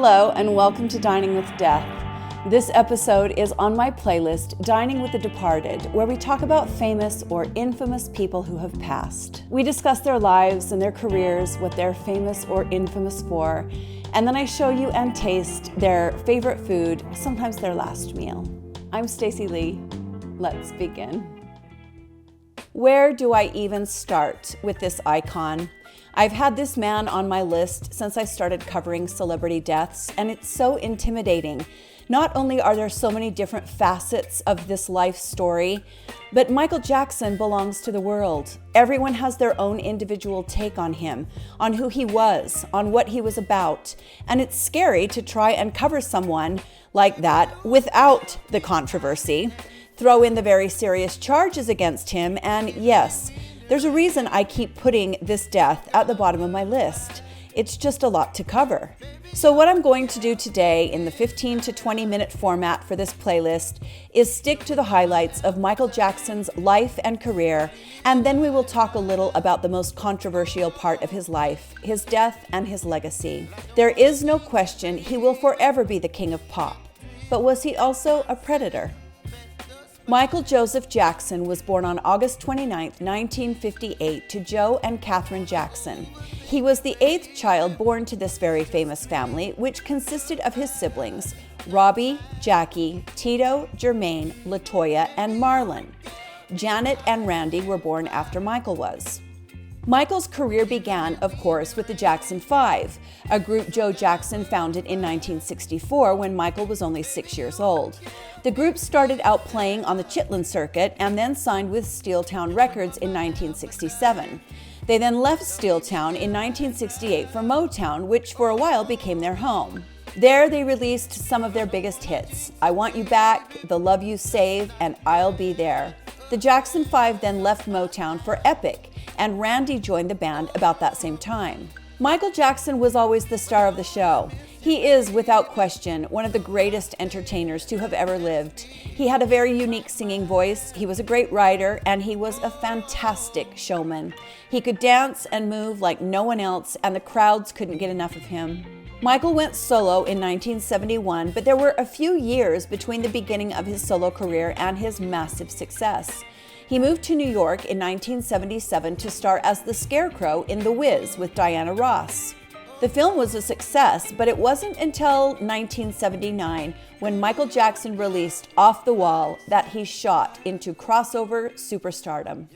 Hello and welcome to Dining with Death. This episode is on my playlist, Dining with the Departed, where we talk about famous or infamous people who have passed. We discuss their lives and their careers, what they're famous or infamous for, and then I show you and taste their favorite food, sometimes their last meal. I'm Stacey Lee. Let's begin. Where do I even start with this icon? I've had this man on my list since I started covering celebrity deaths, and it's so intimidating. Not only are there so many different facets of this life story, but Michael Jackson belongs to the world. Everyone has their own individual take on him, on who he was, on what he was about. And it's scary to try and cover someone like that without the controversy. Throw in the very serious charges against him, and yes, there's a reason I keep putting this death at the bottom of my list. It's just a lot to cover. So what I'm going to do today in the 15 to 20 minute format for this playlist is stick to the highlights of Michael Jackson's life and career, and then we will talk a little about the most controversial part of his life, his death and his legacy. There is no question he will forever be the king of pop. But was he also a predator? Michael Joseph Jackson was born on August 29, 1958 to Joe and Catherine Jackson. He was the eighth child born to this very famous family, which consisted of his siblings, Robbie, Jackie, Tito, Jermaine, LaToya, and Marlon. Janet and Randy were born after Michael was. Michael's career began, of course, with the Jackson 5, a group Joe Jackson founded in 1964 when Michael was only 6 years old. The group started out playing on the Chitlin circuit and then signed with Steeltown Records in 1967. They then left Steeltown in 1968 for Motown, which for a while became their home. There they released some of their biggest hits, I Want You Back, The Love You Save, and I'll Be There. The Jackson 5 then left Motown for Epic, and Randy joined the band about that same time. Michael Jackson was always the star of the show. He is, without question, one of the greatest entertainers to have ever lived. He had a very unique singing voice, he was a great writer, and he was a fantastic showman. He could dance and move like no one else, and the crowds couldn't get enough of him. Michael went solo in 1971, but there were a few years between the beginning of his solo career and his massive success. He moved to New York in 1977 to star as the Scarecrow in The Wiz with Diana Ross. The film was a success, but it wasn't until 1979 when Michael Jackson released Off the Wall that he shot into crossover superstardom.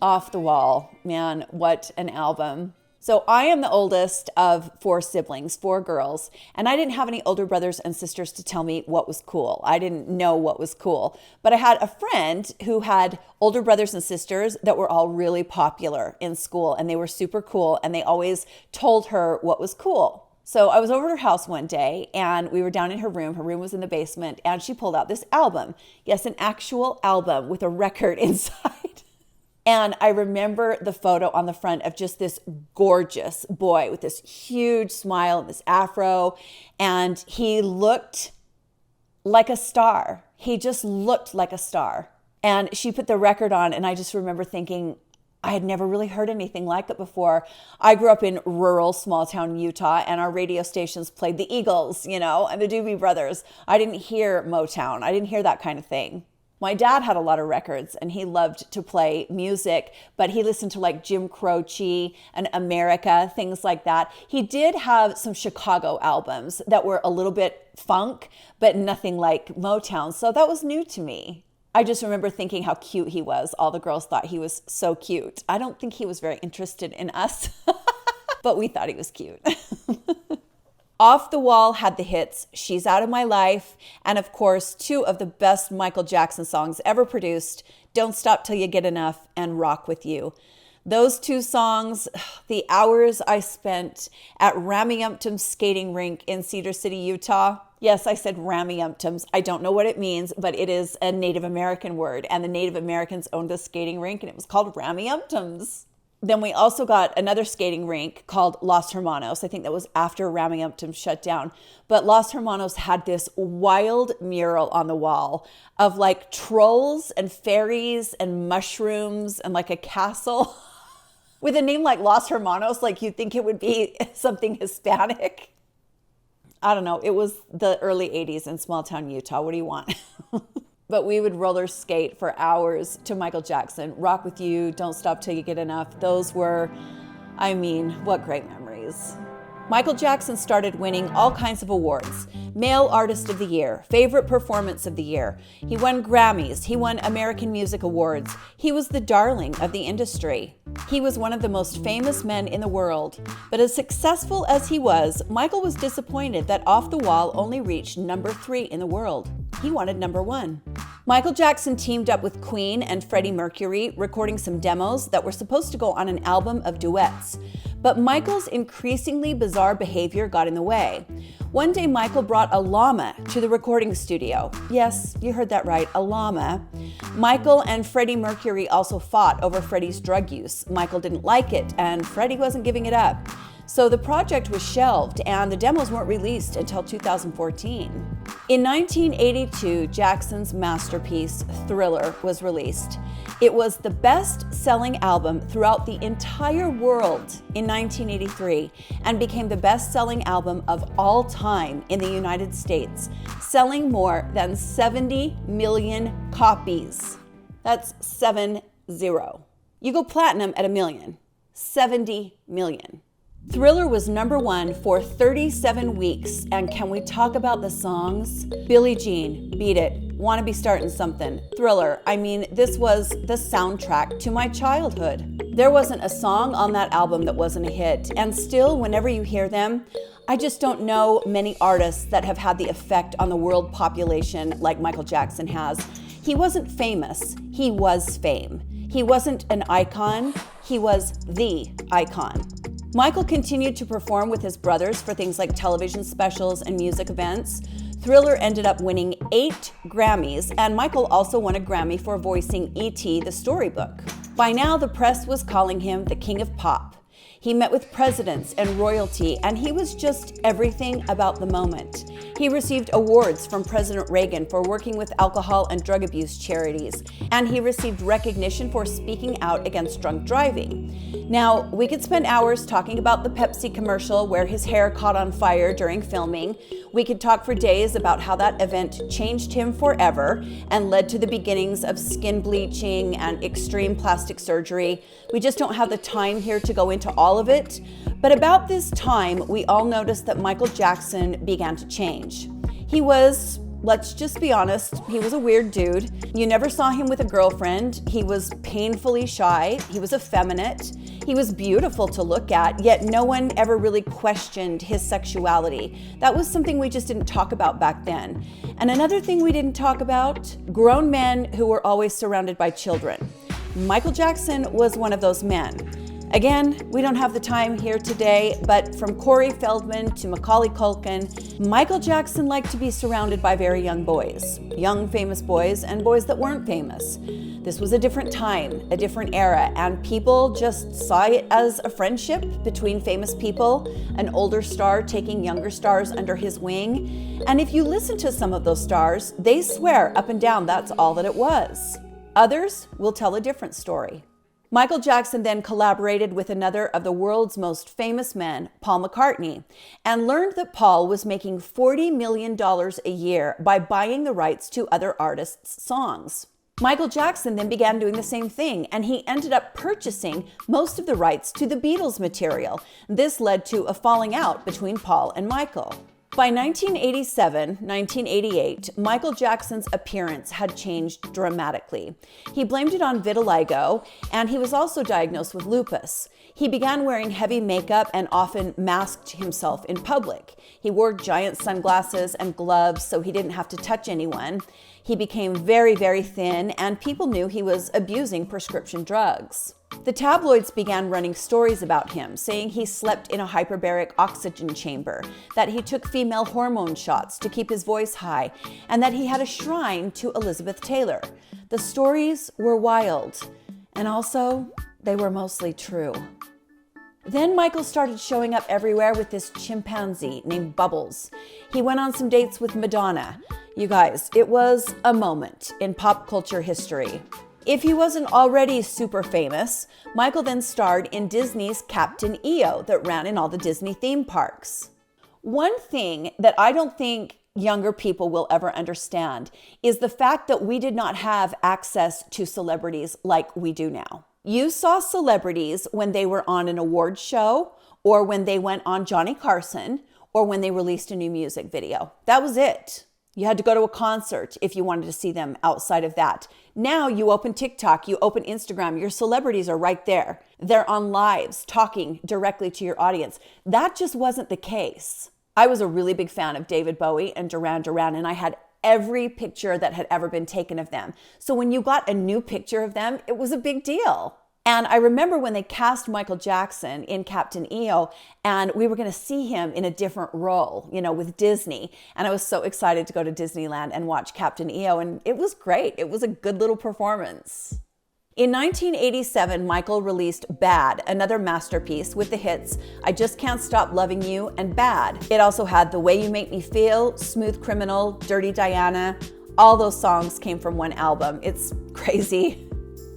Off the Wall, man, what an album. So I am the oldest of four siblings, four girls, and I didn't have any older brothers and sisters to tell me what was cool. I didn't know what was cool, but I had a friend who had older brothers and sisters that were all really popular in school, and they were super cool, and they always told her what was cool. So I was over at her house one day, and we were down in her room. Her room was in the basement, and she pulled out this album. Yes, an actual album with a record inside. And I remember the photo on the front of just this gorgeous boy with this huge smile and this afro. And he looked like a star. He just looked like a star. And she put the record on, and I just remember thinking, I had never really heard anything like it before. I grew up in rural, small town Utah, and our radio stations played the Eagles, and the Doobie Brothers. I didn't hear Motown. I didn't hear that kind of thing. My dad had a lot of records, and he loved to play music, but he listened to like Jim Croce and America, things like that. He did have some Chicago albums that were a little bit funk, but nothing like Motown. So that was new to me. I just remember thinking how cute he was. All the girls thought he was so cute. I don't think he was very interested in us, but we thought he was cute. Off the Wall had the hits She's Out of My Life, and of course, two of the best Michael Jackson songs ever produced, Don't Stop Till You Get Enough and Rock With You. Those two songs, the hours I spent at Ramyumptum's skating rink in Cedar City, Utah. Yes, I said Ramyumptum's. I don't know what it means, but it is a Native American word, and the Native Americans owned a skating rink, and it was called Ramyumptum's. Then we also got another skating rink called Los Hermanos. I think that was after Ramyumptum shut down. But Los Hermanos had this wild mural on the wall of like trolls and fairies and mushrooms and like a castle. With a name like Los Hermanos, like you'd think it would be something Hispanic. I don't know, it was the early 80s in small town Utah. What do you want? But we would roller skate for hours to Michael Jackson. Rock With You, Don't Stop Till You Get Enough. Those were, what great memories. Michael Jackson started winning all kinds of awards. Male Artist of the Year, Favorite Performance of the Year. He won Grammys. He won American Music Awards. He was the darling of the industry. He was one of the most famous men in the world. But as successful as he was, Michael was disappointed that Off the Wall only reached number 3 in the world. He wanted number 1. Michael Jackson teamed up with Queen and Freddie Mercury, recording some demos that were supposed to go on an album of duets. But Michael's increasingly bizarre behavior got in the way. One day, Michael brought a llama to the recording studio. Yes, you heard that right, a llama. Michael and Freddie Mercury also fought over Freddie's drug use. Michael didn't like it, and Freddie wasn't giving it up. So the project was shelved, and the demos weren't released until 2014. In 1982, Jackson's masterpiece, Thriller, was released. It was the best-selling album throughout the entire world in 1983 and became the best-selling album of all time in the United States, selling more than 70 million copies. That's 70. You go platinum at 1 million. 70 million. Thriller was number 1 for 37 weeks, and can we talk about the songs? Billie Jean, Beat It, Wanna Be Startin' Something, Thriller. This was the soundtrack to my childhood. There wasn't a song on that album that wasn't a hit, and still, whenever you hear them, I just don't know many artists that have had the effect on the world population like Michael Jackson has. He wasn't famous, he was fame. He wasn't an icon, he was the icon. Michael continued to perform with his brothers for things like television specials and music events. Thriller ended up winning 8 Grammys, and Michael also won a Grammy for voicing E.T. the Storybook. By now, the press was calling him the King of Pop. He met with presidents and royalty, and he was just everything about the moment. He received awards from President Reagan for working with alcohol and drug abuse charities, and he received recognition for speaking out against drunk driving. Now, we could spend hours talking about the Pepsi commercial where his hair caught on fire during filming. We could talk for days about how that event changed him forever and led to the beginnings of skin bleaching and extreme plastic surgery. We just don't have the time here to go into all of it. But about this time, we all noticed that Michael Jackson began to change. He was, let's just be honest, he was a weird dude. You never saw him with a girlfriend. He was painfully shy. He was effeminate. He was beautiful to look at, yet no one ever really questioned his sexuality. That was something we just didn't talk about back then. And another thing we didn't talk about, grown men who were always surrounded by children. Michael Jackson was one of those men. Again, we don't have the time here today, but from Corey Feldman to Macaulay Culkin, Michael Jackson liked to be surrounded by very young boys, young famous boys and boys that weren't famous. This was a different time, a different era, and people just saw it as a friendship between famous people, an older star taking younger stars under his wing. And if you listen to some of those stars, they swear up and down that's all that it was. Others will tell a different story. Michael Jackson then collaborated with another of the world's most famous men, Paul McCartney, and learned that Paul was making $40 million a year by buying the rights to other artists' songs. Michael Jackson then began doing the same thing, and he ended up purchasing most of the rights to the Beatles material. This led to a falling out between Paul and Michael. By 1987-1988, Michael Jackson's appearance had changed dramatically. He blamed it on vitiligo, and he was also diagnosed with lupus. He began wearing heavy makeup and often masked himself in public. He wore giant sunglasses and gloves so he didn't have to touch anyone. He became very, very thin, and people knew he was abusing prescription drugs. The tabloids began running stories about him, saying he slept in a hyperbaric oxygen chamber, that he took female hormone shots to keep his voice high, and that he had a shrine to Elizabeth Taylor. The stories were wild, and also, they were mostly true. Then Michael started showing up everywhere with this chimpanzee named Bubbles. He went on some dates with Madonna. You guys, it was a moment in pop culture history. If he wasn't already super famous, Michael then starred in Disney's Captain EO that ran in all the Disney theme parks. One thing that I don't think younger people will ever understand is the fact that we did not have access to celebrities like we do now. You saw celebrities when they were on an award show, or when they went on Johnny Carson, or when they released a new music video. That was it. You had to go to a concert if you wanted to see them outside of that. Now you open TikTok, you open Instagram, your celebrities are right there. They're on lives talking directly to your audience. That just wasn't the case. I was a really big fan of David Bowie and Duran Duran, and I had every picture that had ever been taken of them. So when you got a new picture of them, it was a big deal. And I remember when they cast Michael Jackson in Captain EO, and we were going to see him in a different role, with Disney. And I was so excited to go to Disneyland and watch Captain EO, and it was great. It was a good little performance. In 1987, Michael released Bad, another masterpiece with the hits I Just Can't Stop Loving You and Bad. It also had The Way You Make Me Feel, Smooth Criminal, Dirty Diana. All those songs came from one album. It's crazy.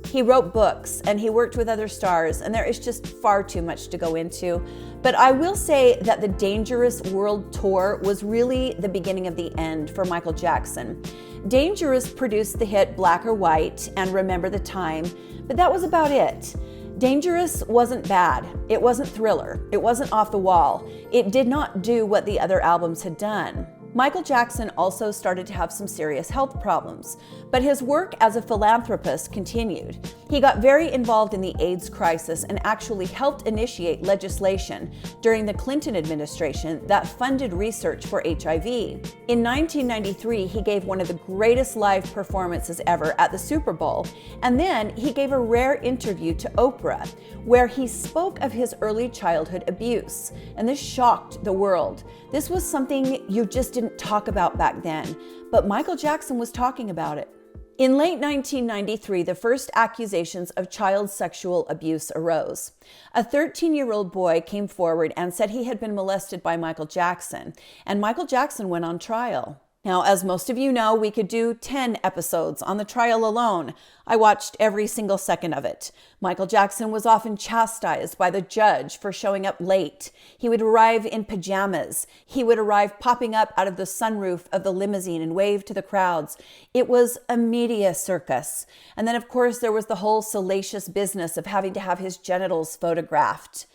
He wrote books and he worked with other stars, and there is just far too much to go into. But I will say that the Dangerous World Tour was really the beginning of the end for Michael Jackson. Dangerous produced the hit Black or White and Remember the Time, but that was about it. Dangerous wasn't bad. It wasn't Thriller. It wasn't Off the Wall. It did not do what the other albums had done. Michael Jackson also started to have some serious health problems, but his work as a philanthropist continued. He got very involved in the AIDS crisis and actually helped initiate legislation during the Clinton administration that funded research for HIV. In 1993, he gave one of the greatest live performances ever at the Super Bowl, and then he gave a rare interview to Oprah where he spoke of his early childhood abuse, and this shocked the world. This was something you just didn't talk about back then, but Michael Jackson was talking about it. In late 1993, the first accusations of child sexual abuse arose. A 13-year-old boy came forward and said he had been molested by Michael Jackson, and Michael Jackson went on trial. Now, as most of you know, we could do 10 episodes on the trial alone. I watched every single second of it. Michael Jackson was often chastised by the judge for showing up late. He would arrive in pajamas. He would arrive popping up out of the sunroof of the limousine and wave to the crowds. It was a media circus. And then, of course, there was the whole salacious business of having to have his genitals photographed.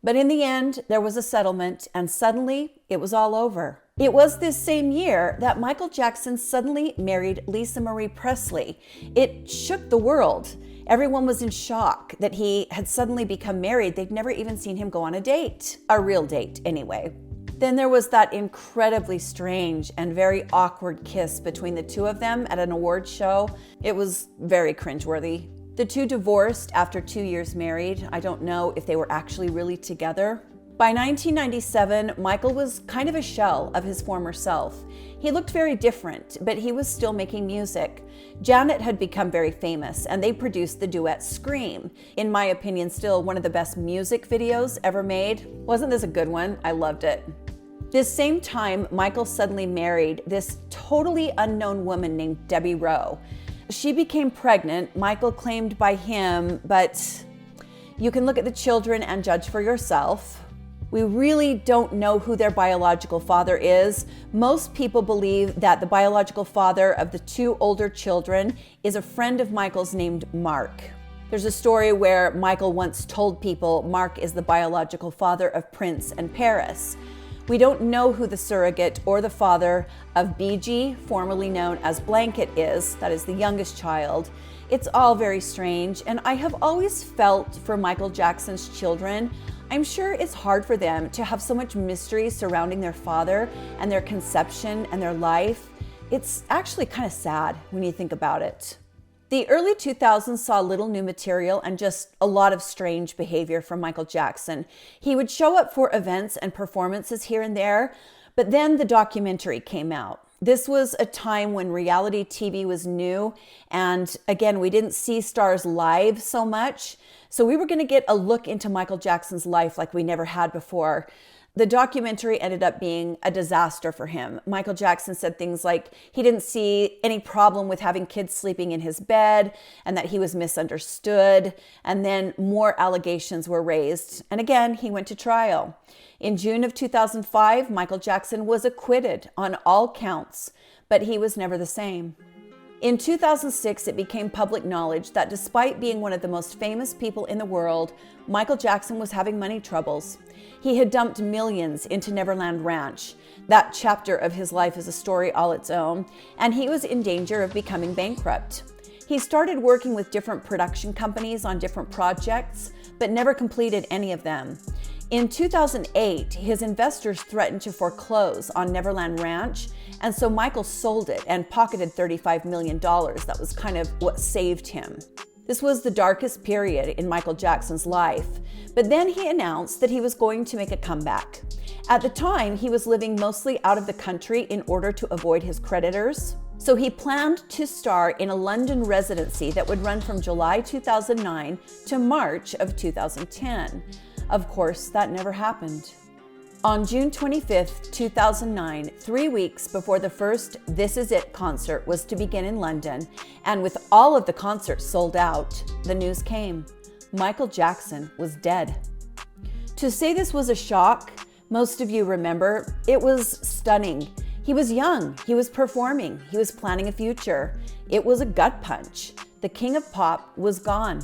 But in the end, there was a settlement, and suddenly it was all over. It was this same year that Michael Jackson suddenly married Lisa Marie Presley. It shook the world. Everyone was in shock that he had suddenly become married. They'd never even seen him go on a date, a real date anyway. Then there was that incredibly strange and very awkward kiss between the two of them at an award show. It was very cringeworthy. The two divorced after 2 years married. I don't know if they were actually really together. By 1997, Michael was kind of a shell of his former self. He looked very different, but he was still making music. Janet had become very famous, and they produced the duet Scream. In my opinion, still one of the best music videos ever made. Wasn't this a good one? I loved it. This same time, Michael suddenly married this totally unknown woman named Debbie Rowe. She became pregnant, Michael claimed by him, but you can look at the children and judge for yourself. We really don't know who their biological father is. Most people believe that the biological father of the two older children is a friend of Michael's named Mark. There's a story where Michael once told people Mark is the biological father of Prince and Paris. We don't know who the surrogate or the father of BG, formerly known as Blanket, is. That is the youngest child. It's all very strange, and I have always felt for Michael Jackson's children. I'm sure it's hard for them to have so much mystery surrounding their father and their conception and their life. It's actually kind of sad when you think about it. The early 2000s saw little new material and just a lot of strange behavior from Michael Jackson. He would show up for events and performances here and there, but then the documentary came out. This was a time when reality TV was new, and again, we didn't see stars live so much, so we were going to get a look into Michael Jackson's life like we never had before. The documentary ended up being a disaster for him. Michael Jackson said things like he didn't see any problem with having kids sleeping in his bed and that he was misunderstood. And then more allegations were raised. And again, he went to trial. In June of 2005, Michael Jackson was acquitted on all counts, but he was never the same. In 2006, it became public knowledge that despite being one of the most famous people in the world, Michael Jackson was having money troubles. He had dumped millions into Neverland Ranch. That chapter of his life is a story all its own, and he was in danger of becoming bankrupt. He started working with different production companies on different projects, but never completed any of them. In 2008, his investors threatened to foreclose on Neverland Ranch, and so Michael sold it and pocketed $35 million. That was kind of what saved him. This was the darkest period in Michael Jackson's life, but then he announced that he was going to make a comeback. At the time, he was living mostly out of the country in order to avoid his creditors. So he planned to star in a London residency that would run from July 2009 to March of 2010. Of course, that never happened. On June 25th, 2009, 3 weeks before the first This Is It concert was to begin in London, and with all of the concerts sold out, the news came. Michael Jackson was dead. To say this was a shock, most of you remember, it was stunning. He was young, he was performing, he was planning a future. It was a gut punch. The king of pop was gone.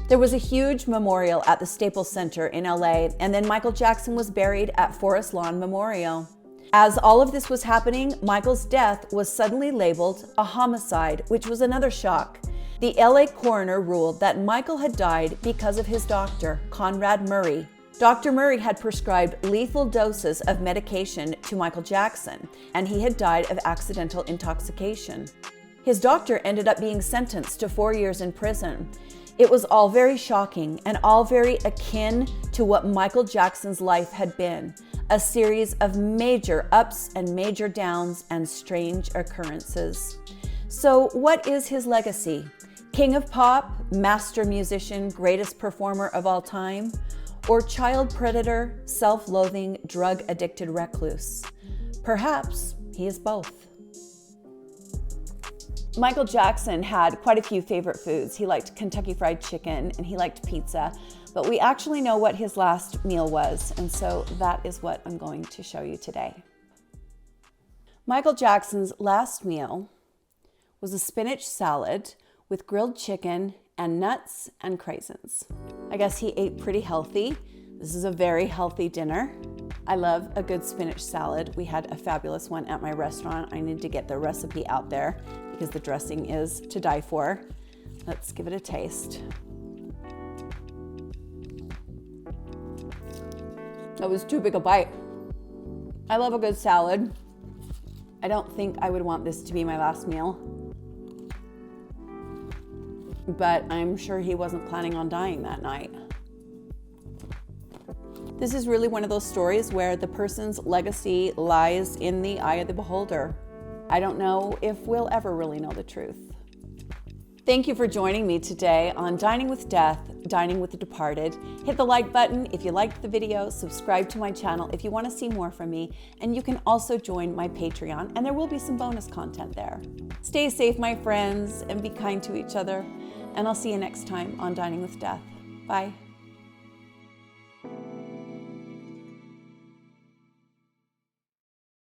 There was a huge memorial at the Staples Center in LA, and then Michael Jackson was buried at Forest Lawn Memorial. As all of this was happening, Michael's death was suddenly labeled a homicide, which was another shock. The LA coroner ruled that Michael had died because of his doctor, Conrad Murray. Dr. Murray had prescribed lethal doses of medication to Michael Jackson, and he had died of accidental intoxication. His doctor ended up being sentenced to 4 years in prison. It was all very shocking and all very akin to what Michael Jackson's life had been, a series of major ups and major downs and strange occurrences. So what is his legacy? King of pop, master musician, greatest performer of all time? Or child predator, self-loathing, drug-addicted recluse? Perhaps he is both. Michael Jackson had quite a few favorite foods. He liked Kentucky Fried Chicken and he liked pizza, but we actually know what his last meal was, and so that is what I'm going to show you today. Michael Jackson's last meal was a spinach salad with grilled chicken and nuts and craisins. I guess he ate pretty healthy. This is a very healthy dinner. I love a good spinach salad. We had a fabulous one at my restaurant. I need to get the recipe out there because the dressing is to die for. Let's give it a taste. That was too big a bite. I love a good salad. I don't think I would want this to be my last meal, but I'm sure he wasn't planning on dying that night. This is really one of those stories where the person's legacy lies in the eye of the beholder. I don't know if we'll ever really know the truth. Thank you for joining me today on Dining with Death, Dining with the Departed. Hit the like button if you liked the video, subscribe to my channel if you want to see more from me, and you can also join my Patreon, and there will be some bonus content there. Stay safe, my friends, and be kind to each other, and I'll see you next time on Dining with Death. Bye.